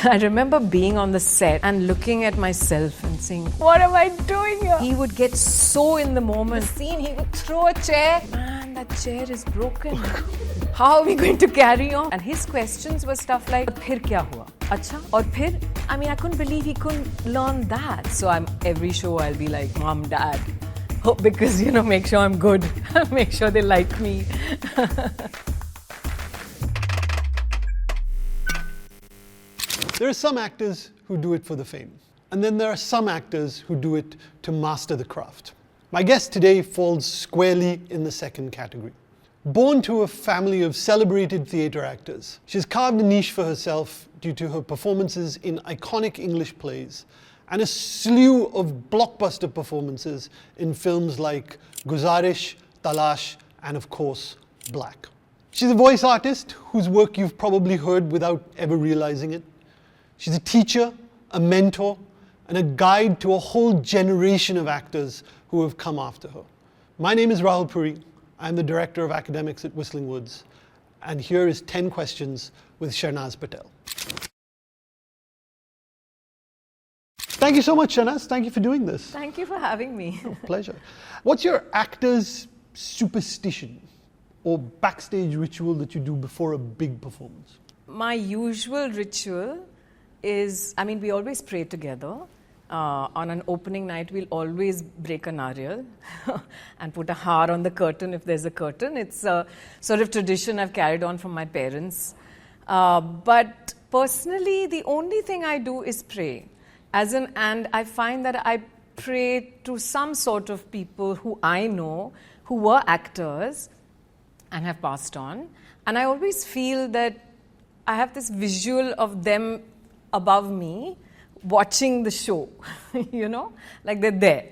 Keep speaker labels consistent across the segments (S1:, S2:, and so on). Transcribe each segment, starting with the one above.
S1: I remember being on the set and looking at myself and saying, what am I doing here? He would get so in the moment. The scene, he would throw a chair. Man, that chair is broken. How are we going to carry on? And his questions were stuff like, "Phir kya hua? Acha? Aur phir?" I mean, I couldn't believe he couldn't learn that. So every show I'll be like, "Mom, Dad," because, make sure I'm good. Make sure they like me.
S2: There are some actors who do it for the fame. And then there are some actors who do it to master the craft. My guest today falls squarely in the second category. Born to a family of celebrated theatre actors, she's carved a niche for herself due to her performances in iconic English plays and a slew of blockbuster performances in films like Guzaarish, Talash, and of course, Black. She's a voice artist whose work you've probably heard without ever realizing it. She's a teacher, a mentor, and a guide to a whole generation of actors who have come after her. My name is Rahul Puri. I'm the Director of Academics at Whistling Woods. And here is 10 questions with Shernaz Patel. Thank you so much, Shernaz. Thank you for doing this.
S1: Thank you for having me.
S2: Pleasure. What's your actor's superstition or backstage ritual that you do before a big performance?
S1: My usual ritual is, we always pray together. On an opening night, we'll always break a nariyal and put a har on the curtain if there's a curtain. It's a sort of tradition I've carried on from my parents. But personally, the only thing I do is pray. And I find that I pray to some sort of people who I know, who were actors and have passed on. And I always feel that I have this visual of them above me watching the show, like they're there.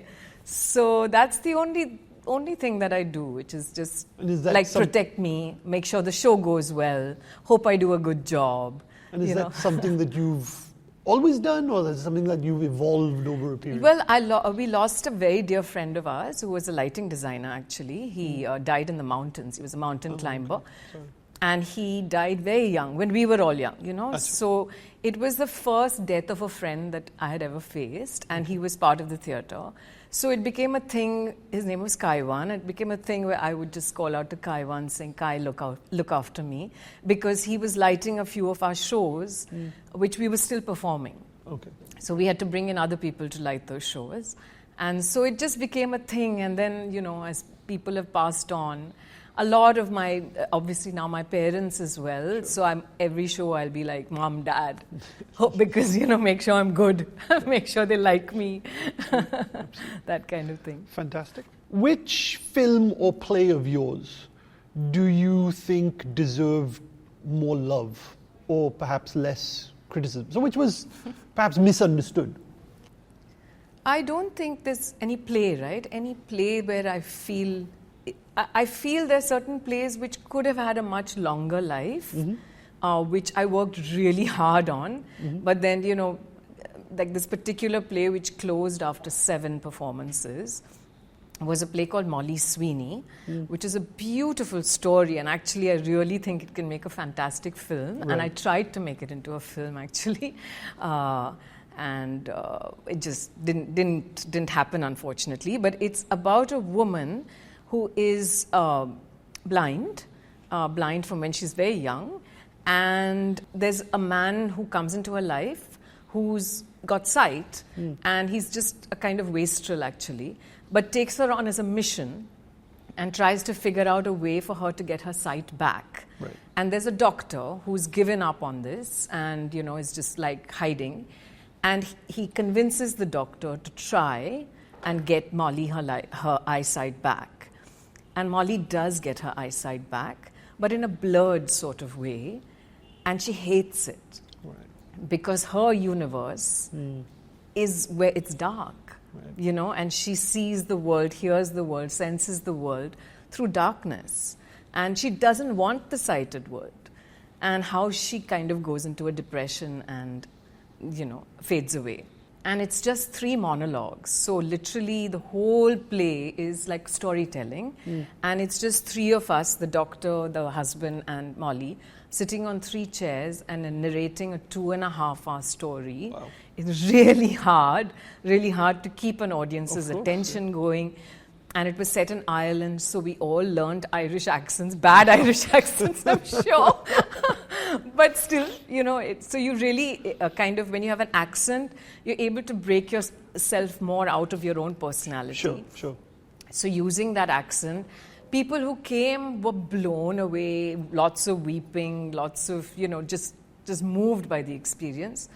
S1: So that's the only thing that I do, which is just protect me, make sure the show goes well, hope I do a good job.
S2: And is that something that you've always done, or is it something that you've evolved over a period?
S1: Well, we lost a very dear friend of ours who was a lighting designer, actually. He died in the mountains. He was a mountain climber.
S2: Okay.
S1: And he died very young, when we were all young, So it was the first death of a friend that I had ever faced, and he was part of the theatre. So it became a thing. His name was Kaiwan. It became a thing where I would just call out to Kaiwan saying, "Kai, look after me," because he was lighting a few of our shows, which we were still performing.
S2: Okay.
S1: So we had to bring in other people to light those shows. And so it just became a thing. And then, as people have passed on, a lot of obviously now my parents as well. Sure. So every show I'll be like, "Mom, Dad," because, make sure I'm good, make sure they like me, that kind of thing.
S2: Fantastic. Which film or play of yours do you think deserved more love or perhaps less criticism? So which was perhaps misunderstood?
S1: I don't think there's any play, right? Any play where I feel there are certain plays which could have had a much longer life, which I worked really hard on. But then, like this particular play which closed after 7 performances was a play called Molly Sweeney, which is a beautiful story. And actually, I really think it can make a fantastic film. Right. And I tried to make it into a film, actually. And it just didn't happen, unfortunately. But it's about a woman who is blind from when she's very young. And there's a man who comes into her life who's got sight, and he's just a kind of wastrel, actually, but takes her on as a mission and tries to figure out a way for her to get her sight back.
S2: Right.
S1: And there's a doctor who's given up on this and, is just like hiding. And he convinces the doctor to try and get Molly her eyesight back. And Molly does get her eyesight back, but in a blurred sort of way, and she hates it.
S2: Right.
S1: Because her universe is where it's dark,
S2: right.
S1: And she sees the world, hears the world, senses the world through darkness. And she doesn't want the sighted world. And how she kind of goes into a depression and, fades away. And it's just 3 monologues. So literally the whole play is like storytelling. And it's just 3 of us, the doctor, the husband and Molly, sitting on 3 chairs and narrating a 2.5-hour story.
S2: Wow.
S1: It's really hard to keep an audience's attention going. And it was set in Ireland, so we all learned Irish accents, bad Irish accents, I'm sure. But still, so you really kind of, when you have an accent, you're able to break yourself more out of your own personality.
S2: Sure.
S1: So using that accent, people who came were blown away, lots of weeping, lots of, just moved by the experience.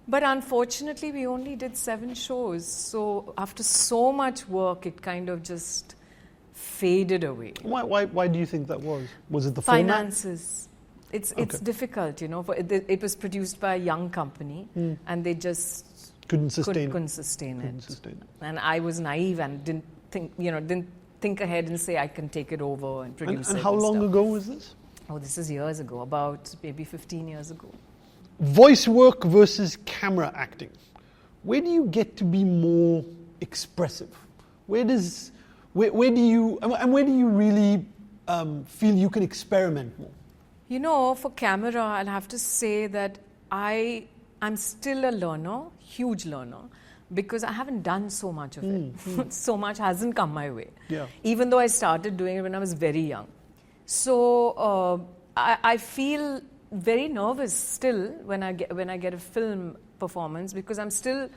S1: But unfortunately, we only did 7 shows. So after so much work, it kind of just faded away.
S2: Why do you think that was? Was it the format?
S1: Finances. It's difficult, it was produced by a young company and they just
S2: couldn't sustain
S1: it. And I was naive and didn't think ahead and say I can take it over and produce it.
S2: And how long ago was this?
S1: Oh, this is years ago, about maybe 15 years ago.
S2: Voice work versus camera acting. Where do you get to be more expressive? Where do you really feel you can experiment more?
S1: For camera, I'll have to say that I'm still a learner, huge learner, because I haven't done so much of it. So much hasn't come my way.
S2: Yeah.
S1: Even though I started doing it when I was very young. So I feel very nervous still when I get a film performance, because I'm still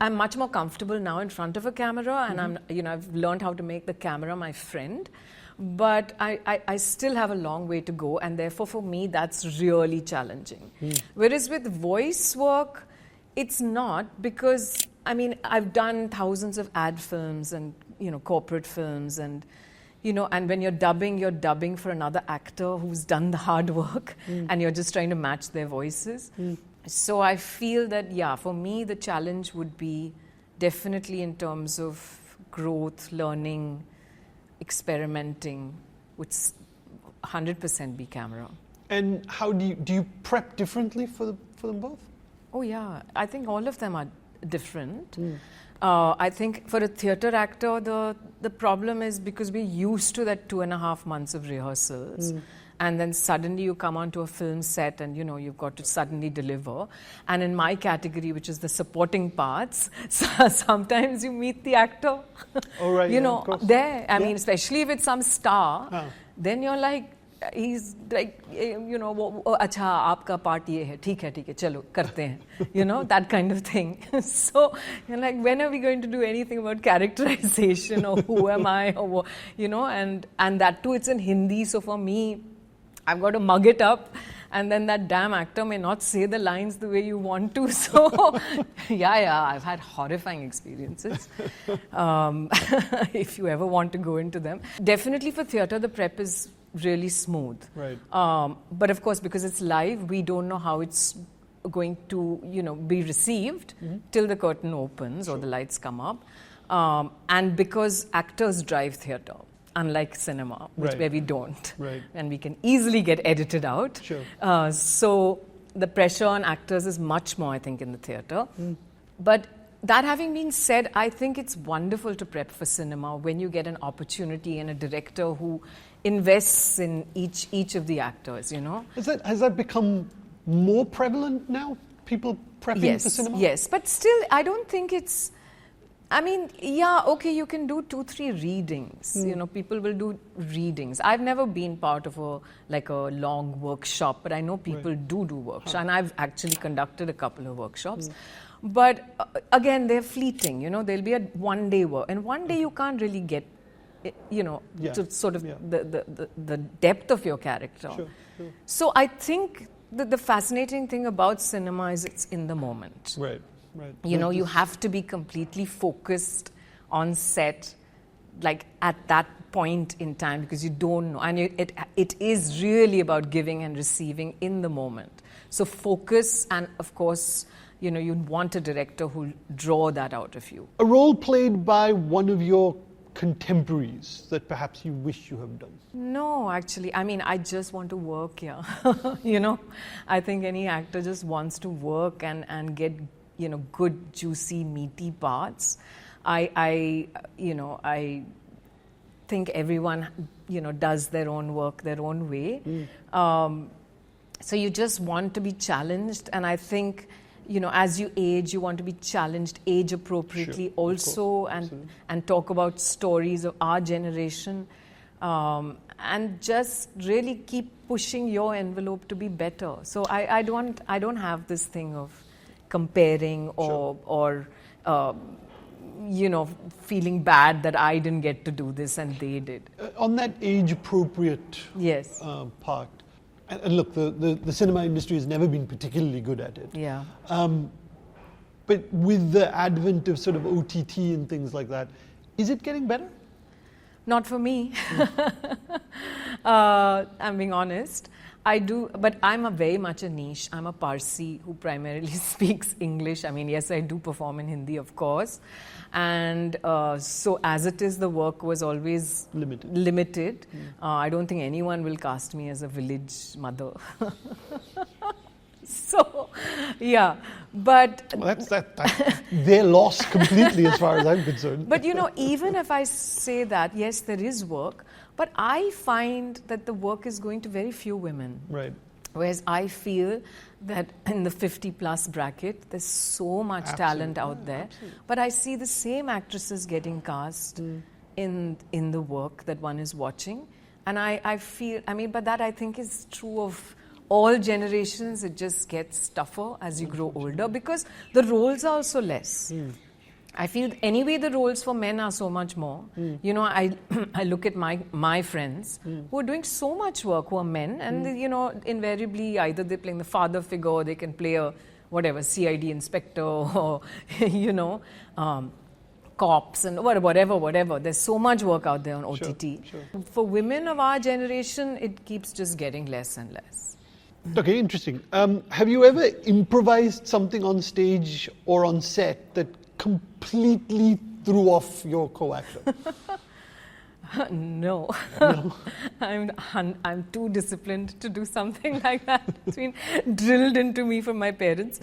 S1: I'm much more comfortable now in front of a camera, and I've learned how to make the camera my friend. But I still have a long way to go, and therefore for me that's really challenging. Whereas with voice work, it's not, because I've done thousands of ad films and corporate films, and and when you're dubbing for another actor who's done the hard work, and you're just trying to match their voices. So I feel that, for me the challenge would be definitely in terms of growth, learning, experimenting, would 100% be camera.
S2: And how do you prep differently for them both?
S1: Oh yeah, I think all of them are different. I think for a theatre actor, the problem is because we're used to that 2.5 months of rehearsals, and then suddenly you come onto a film set and you've got to suddenly deliver. And in my category, which is the supporting parts, sometimes you meet the actor.
S2: Oh right, of course.
S1: There. I mean, especially if it's some star, then you're like, he's like, acha, aapka part ye hai, theek hai, chalo, karte hain. That kind of thing. So you're like, when are we going to do anything about characterization, or who am I, or and that too, it's in Hindi. So for me, I've got to mug it up, and then that damn actor may not say the lines the way you want to. So I've had horrifying experiences. If you ever want to go into them. Definitely for theatre, the prep is really smooth.
S2: Right.
S1: But of course, because it's live, we don't know how it's going to, be received till the curtain opens or the lights come up. And because actors drive theatre, unlike cinema, where we don't.
S2: Right.
S1: And we can easily get edited out.
S2: Sure.
S1: So the pressure on actors is much more, I think, in the theatre. But that having been said, I think it's wonderful to prep for cinema when you get an opportunity and a director who invests in each of the actors,
S2: Has that become more prevalent now? People prepping for cinema?
S1: Yes, but still, I don't think it's... you can do 2-3 readings. People will do readings. I've never been part of a long workshop, but I know people do workshops, and I've actually conducted a couple of workshops. But again, they're fleeting. There'll be a one-day work, and one day you can't really get, to sort of the depth of your character.
S2: Sure.
S1: So I think the fascinating thing about cinema is it's in the moment.
S2: Right.
S1: You have to be completely focused on set, at that point in time, because you don't know. And it is really about giving and receiving in the moment. So focus, and of course, you'd want a director who'll draw that out of you.
S2: A role played by one of your contemporaries that perhaps you wish you have done?
S1: No, actually. I just want to work here. I think any actor just wants to work and get good, juicy, meaty parts. I think everyone, does their own work their own way. So you just want to be challenged, and I think, as you age, you want to be challenged age appropriately also, and talk about stories of our generation, and just really keep pushing your envelope to be better. So I don't have this thing of comparing or feeling bad that I didn't get to do this and they did.
S2: On that age appropriate part, and look, the cinema industry has never been particularly good at it.
S1: Yeah.
S2: But with the advent of sort of OTT and things like that, is it getting better?
S1: Not for me. I'm being honest. I do, but I'm very much a niche. I'm a Parsi who primarily speaks English. I mean, yes, I do perform in Hindi, of course. And so as it is, the work was always limited. I don't think anyone will cast me as a village mother. So, yeah, but...
S2: Well, that's their loss completely as far as I'm concerned.
S1: But even if I say that, yes, there is work, but I find that the work is going to very few women.
S2: Right.
S1: Whereas I feel that in the 50-plus bracket, there's so much talent out there. Absolutely. But I see the same actresses getting cast in the work that one is watching. And I feel, but that I think is true of all generations. It just gets tougher as you grow older because the roles are also less. I feel anyway the roles for men are so much more. I look at my friends who are doing so much work, who are men, and invariably either they're playing the father figure or they can play a CID inspector or cops and whatever. There's so much work out there on OTT.
S2: Sure.
S1: For women of our generation, it keeps just getting less and less.
S2: Okay, interesting. Have you ever improvised something on stage or on set that completely threw off your co-actor?
S1: No. I'm too disciplined to do something like that. It's been drilled into me from my parents.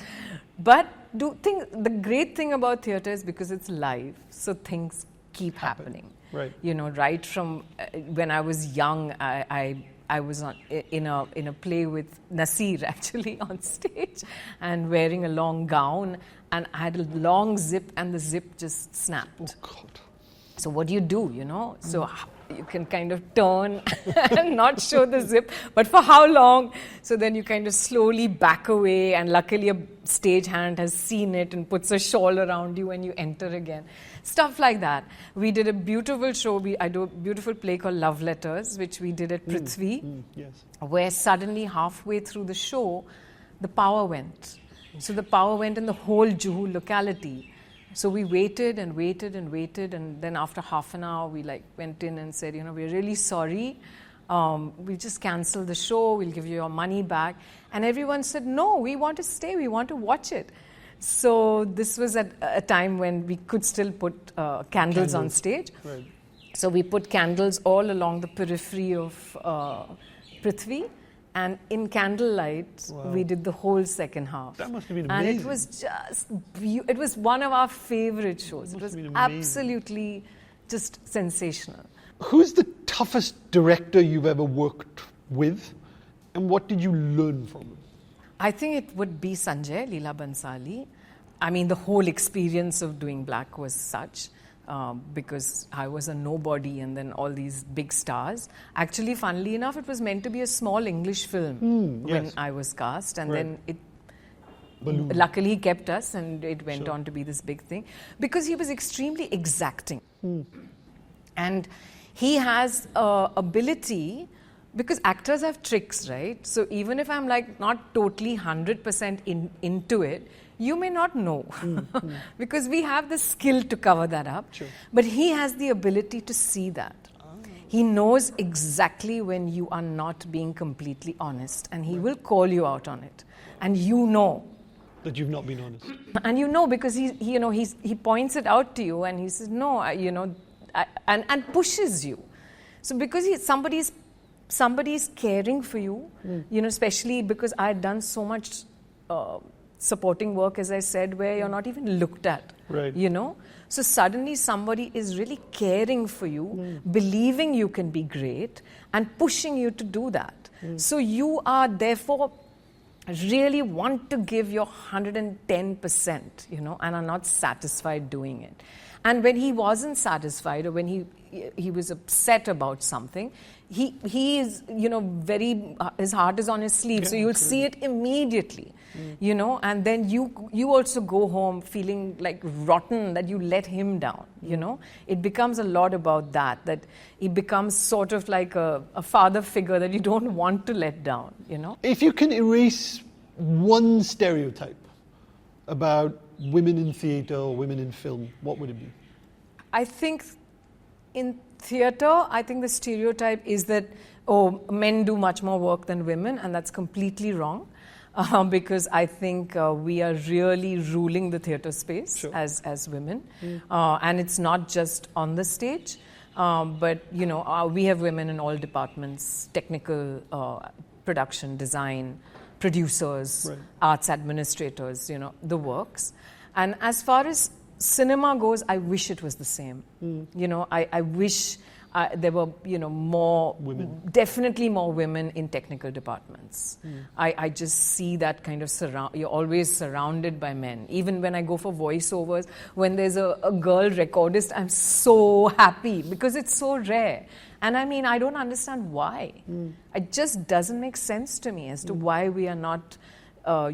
S1: But the great thing about theatre is because it's live, so things keep happening.
S2: Right.
S1: Right from when I was young, I was in a play with Nasir actually on stage and wearing a long gown, and I had a long zip and the zip just snapped.
S2: Oh God.
S1: So what do? So you can kind of turn and not show the zip, but for how long? So then you kind of slowly back away, and luckily a stagehand has seen it and puts a shawl around you and you enter again. Stuff like that. We did a beautiful show. I do a beautiful play called Love Letters, which we did at Prithvi, where suddenly halfway through the show, the power went. So the power went in the whole Juhu locality. So we waited, and then after half an hour, we went in and said, we're really sorry. We just canceled the show. We'll give you your money back. And everyone said, no, we want to stay. We want to watch it. So this was at a time when we could still put candles on stage. Right. So we put candles all along the periphery of Prithvi. And in candlelight, we did the whole second half.
S2: That must have been amazing.
S1: And it was just, it was one of our favorite shows. It was absolutely just sensational.
S2: Who's the toughest director you've ever worked with? And what did you learn from him?
S1: I think it would be Sanjay Bhansali. I mean, the whole experience of doing Black was such. Because I was a nobody and then all these big stars. Actually, funnily enough, it was meant to be a small English film when I was cast, and then it luckily he kept us and it went on to be this big thing because he was extremely exacting. And he has ability, because actors have tricks, right? So even if I'm not totally 100% into it, you may not know because we have the skill to cover that up. Sure. But he has the ability to see that. He knows exactly when you are not being completely honest, and he will call you out on it. And you know
S2: that you've not been honest.
S1: And because he points it out to you and he says, no, and pushes you. So because somebody's caring for you, especially because I had done so much supporting work, as I said, where you're not even looked at,
S2: Right.
S1: you know. So suddenly somebody is really caring for you, believing you can be great, and pushing you to do that. So you are therefore really want to give your 110%, you know, and are not satisfied doing it. And when he wasn't satisfied, or when he was upset about something, he is, you know, very, his heart is on his sleeve,
S2: Yeah,
S1: so you'll
S2: absolutely.
S1: see it immediately, you know, and then you also go home feeling like rotten that you let him down, you know. It becomes a lot about that he becomes sort of like a father figure that you don't want to let down, you know.
S2: If you can erase one stereotype about women in theatre or women in film, what would it be?
S1: I think in theatre, I think the stereotype is that, men do much more work than women, and that's completely wrong. Because I think we are really ruling the theatre space
S2: Sure.
S1: as women. And it's not just on the stage, but, you know, we have women in all departments, technical, production, design, producers,
S2: Right.
S1: arts administrators, you know, the works. And as far as cinema goes, I wish it was the same. You know, I wish there were, you know, more
S2: Women.
S1: definitely more women in technical departments. I just see that kind of you're always surrounded by men. Even when I go for voiceovers, when there's a girl recordist, I'm so happy because it's so rare. And I mean, I don't understand why. It just doesn't make sense to me as to why we are not,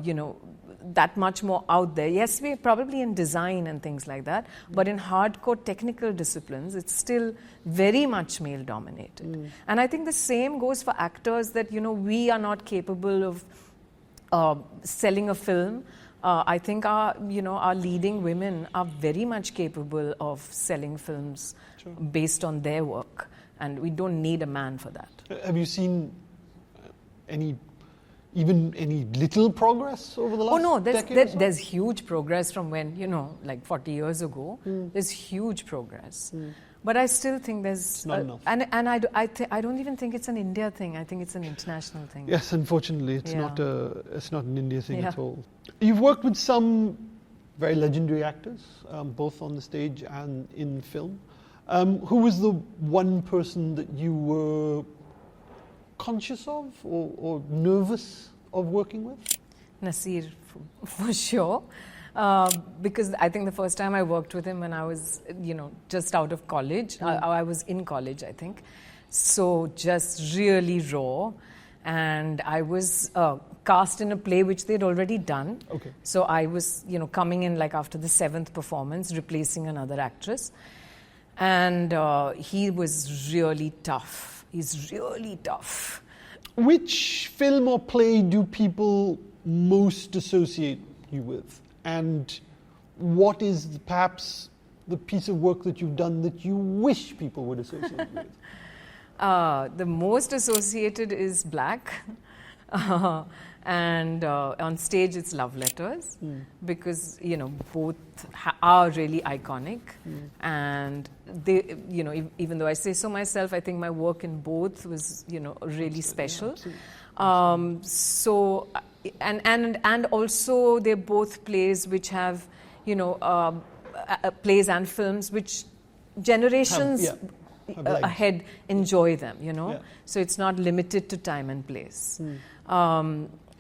S1: you know, that much more out there. Yes, we're probably in design and things like that, but in hardcore technical disciplines, it's still very much male dominated. And I think the same goes for actors, that, you know, we are not capable of selling a film. I think our leading women are very much capable of selling films based on their work, and we don't need a man for that.
S2: Have you seen any little progress over the last decade or so?
S1: There's huge progress from when, you know, like 40 years ago. There's huge progress. But I still think there's...
S2: It's not enough.
S1: And I don't even think it's an India thing. I think it's an international thing.
S2: Yes, unfortunately, it's
S1: Yeah.
S2: not an India thing at
S1: Yeah.
S2: all. You've worked with some very legendary actors, both on the stage and in film. Who was the one person that you were conscious of or nervous of working with?
S1: Nasir, for sure. Because I think the first time I worked with him when I was, you know, just out of college, I was in college, I think. So just really raw. And I was cast in a play which they'd already done.
S2: Okay.
S1: So I was, you know, coming in like after the 7th performance, replacing another actress. And he was really tough. He's really tough.
S2: Which film or play do people most associate you with? And what is perhaps the piece of work that you've done that you wish people would associate you with?
S1: The most associated is Black. And on stage it's Love Letters, because, you know, both are really iconic. And they, you know, even though I say so myself, I think my work in both was, you know, really special. So, and also they're both plays which have, you know, plays and films which generations
S2: have legs.
S1: ahead enjoy them, you know.
S2: Yeah.
S1: So it's not limited to time and place.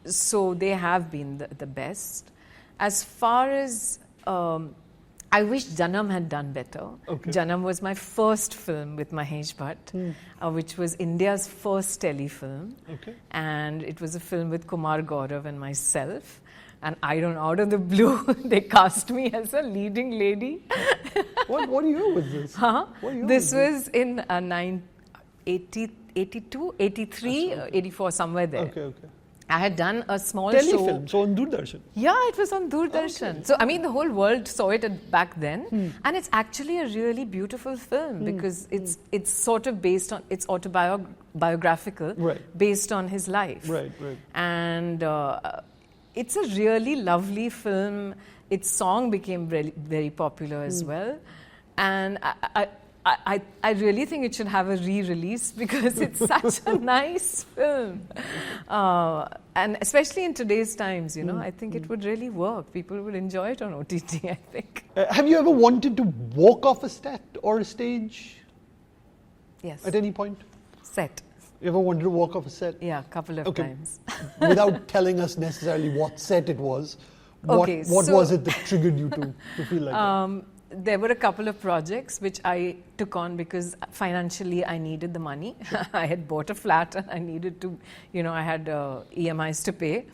S1: So they have been the best. As far as I wish Janam had done better.
S2: Okay.
S1: Janam was my first film with Mahesh Bhatt, which was India's first telefilm.
S2: Okay.
S1: And it was a film with Kumar Gaurav and myself. And I don't know, out of the blue, they cast me as a leading lady.
S2: What year was this?
S1: Huh?
S2: What year
S1: This
S2: was
S1: was in 82, 83, 84, somewhere there.
S2: Okay.
S1: I had done a small
S2: Telefilm,
S1: show.
S2: so on Doordarshan.
S1: Yeah, it was on Doordarshan.
S2: Okay.
S1: So, I mean, the whole world saw it back then. And it's actually a really beautiful film because it's sort of based on, it's autobiographical,
S2: Right.
S1: based on his life.
S2: Right.
S1: And it's a really lovely film. Its song became very, very popular as well. And I really think it should have a re-release because it's such a nice film. And especially in today's times, you know, I think it would really work. People would enjoy it on OTT, I think.
S2: Have you ever wanted to walk off a set or a stage
S1: Yes.
S2: at any point?
S1: Set.
S2: You ever wanted to walk off a set?
S1: Yeah, a couple of times.
S2: Without telling us necessarily what set it was, what
S1: so,
S2: was it that triggered you to feel like that?
S1: There were a couple of projects which I took on because financially I needed the money. I had bought a flat and I needed to, you know, I had EMIs to pay.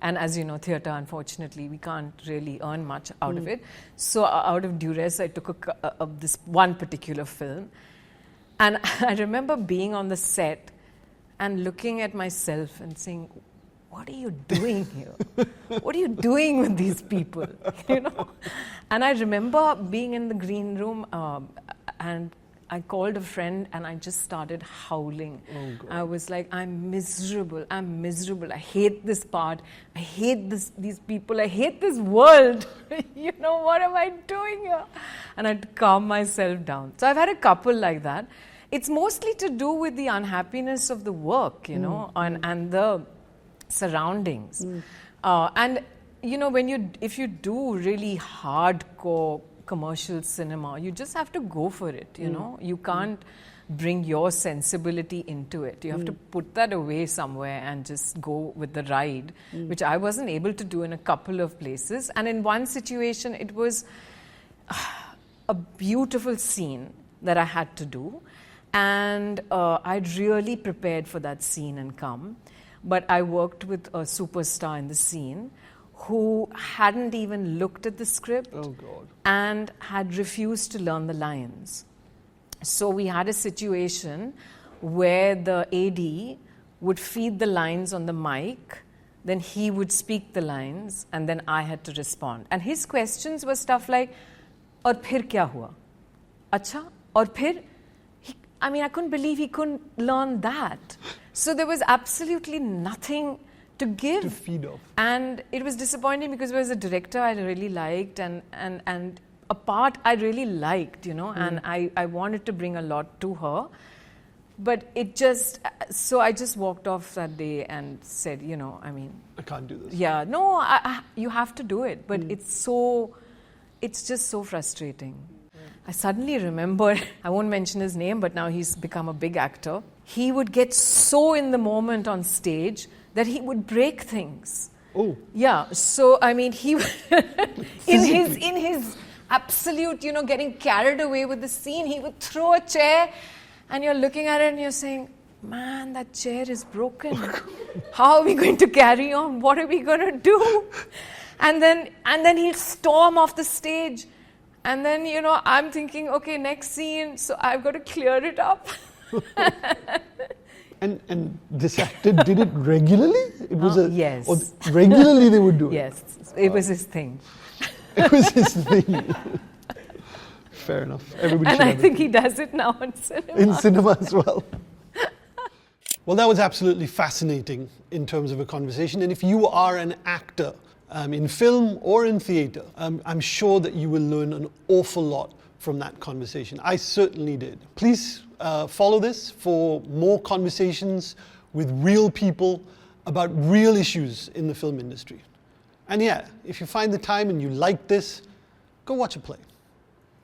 S1: And as you know, theatre, unfortunately, we can't really earn much out of it. So out of duress, I took this one particular film. And I remember being on the set and looking at myself and saying, what are you doing here? What are you doing with these people? You know? And I remember being in the green room and I called a friend and I just started howling.
S2: Oh, God.
S1: I was like, I'm miserable. I hate this part. I hate these people. I hate this world. You know, what am I doing here? And I had to calm myself down. So I've had a couple like that. It's mostly to do with the unhappiness of the work, you know, and the surroundings. And, you know, if you do really hardcore commercial cinema, you just have to go for it, you know. You can't bring your sensibility into it. You have to put that away somewhere and just go with the ride, which I wasn't able to do in a couple of places. And in one situation, it was a beautiful scene that I had to do. And I'd really prepared for that scene and come. But I worked with a superstar in the scene who hadn't even looked at the script and had refused to learn the lines. So we had a situation where the AD would feed the lines on the mic, then he would speak the lines, and then I had to respond. And his questions were stuff like, "Aur phir kya hua? Acha? Aur phir?" I couldn't believe he couldn't learn that. So there was absolutely nothing to give.
S2: To feed off.
S1: And it was disappointing because there was a director I really liked and a part I really liked, you know, and I wanted to bring a lot to her. But it just, so I just walked off that day and said, you know,
S2: I can't do this.
S1: Yeah, no, you have to do it. But it's just so frustrating. I suddenly remembered, I won't mention his name, but now he's become a big actor. He would get so in the moment on stage that he would break things.
S2: Oh.
S1: Yeah, so he in his absolute, you know, getting carried away with the scene, he would throw a chair and you're looking at it and you're saying, man, that chair is broken. How are we going to carry on? What are we going to do? And then he'll storm off the stage. And then, you know, I'm thinking, okay, next scene, so I've got to clear it up.
S2: And this actor did it regularly? It was
S1: yes.
S2: Or regularly they would do it?
S1: Yes, it was his thing.
S2: It was his thing. Fair enough. Everybody
S1: and I think he does it now in cinema.
S2: In cinema as well. Well, that was absolutely fascinating in terms of a conversation. And if you are an actor, in film or in theatre, I'm sure that you will learn an awful lot from that conversation. I certainly did. Please follow this for more conversations with real people about real issues in the film industry. And yeah, if you find the time and you like this, go watch a play.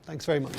S2: Thanks very much.